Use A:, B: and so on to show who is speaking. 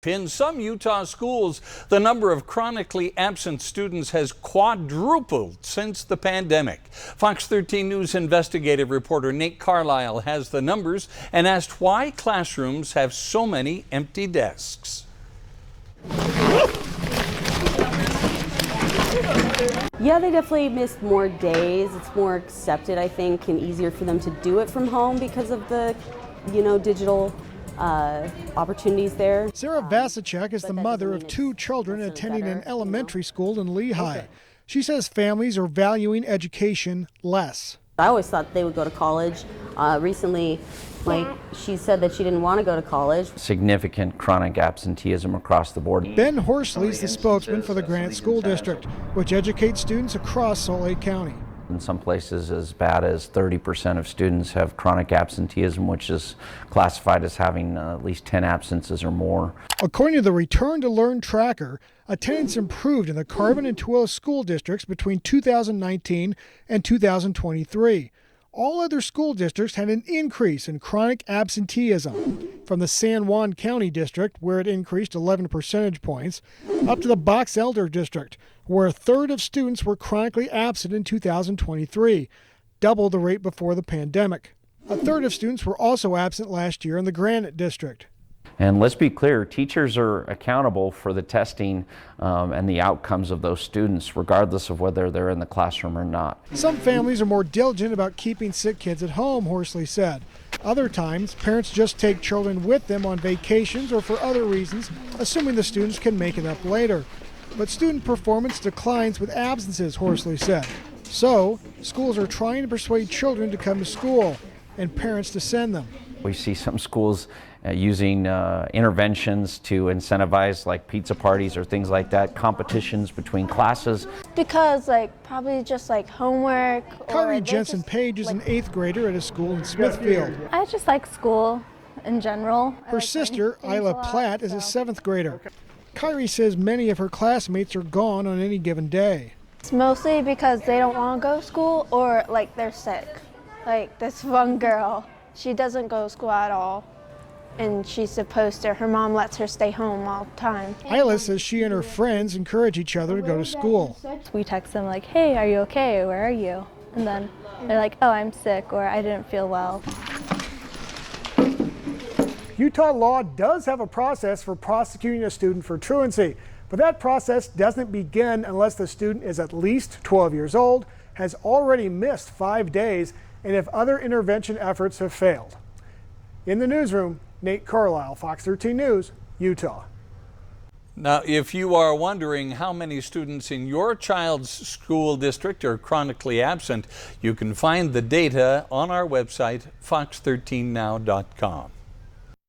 A: In some Utah schools, the number of chronically absent students has quadrupled since the pandemic. Fox 13 News investigative reporter Nate Carlisle has the numbers and asked why classrooms have so many empty desks.
B: Yeah, they definitely missed more days. It's more accepted, I think, and easier for them to do it from home because of the, digital opportunities there.
C: Sarah Vasicek is the mother of two children attending an elementary school in Lehigh. She says families are valuing education less.
B: I always thought they would go to college. Recently, she said that she didn't want to go to college.
D: Significant chronic absenteeism across the board.
C: Ben Horsley is the spokesman for the Granite School District, which educates students across Salt Lake County.
D: In some places, as bad as 30% of students have chronic absenteeism, which is classified as having at least 10 absences or more.
C: According to the Return to Learn tracker, attendance improved in the Carbon and Tooele school districts between 2019 and 2023. All other school districts had an increase in chronic absenteeism, from the San Juan County District, where it increased 11 percentage points, up to the Box Elder District, where a third of students were chronically absent in 2023, double the rate before the pandemic. A third of students were also absent last year in the Granite District.
D: And let's be clear, teachers are accountable for the testing and the outcomes of those students, regardless of whether they're in the classroom or not.
C: Some families are more diligent about keeping sick kids at home, Horsley said. Other times, parents just take children with them on vacations or for other reasons, assuming the students can make it up later. But student performance declines with absences, Horsley said. So, schools are trying to persuade children to come to school and parents to send them.
D: We see some schools using interventions to incentivize, like pizza parties or things like that, competitions between classes.
E: Because probably just homework.
C: Kyrie Jensen Page is an 8th grader at a school in Smithfield.
E: I just like school in general.
C: Her sister, Isla Platt, is a 7th grader. Kyrie says many of her classmates are gone on any given day.
E: It's mostly because they don't want to go to school or they're sick. Like this one girl, she doesn't go to school at all. And she's supposed to. Her mom lets her stay home all the time.
C: Isla says she and her friends encourage each other to go to school.
F: We text them hey, are you okay? Where are you? And then they're like, oh, I'm sick, or I didn't feel well.
C: Utah law does have a process for prosecuting a student for truancy, but that process doesn't begin unless the student is at least 12 years old, has already missed 5 days, and if other intervention efforts have failed. In the newsroom, Nate Carlisle, Fox 13 News, Utah.
A: Now, if you are wondering how many students in your child's school district are chronically absent, you can find the data on our website, fox13now.com.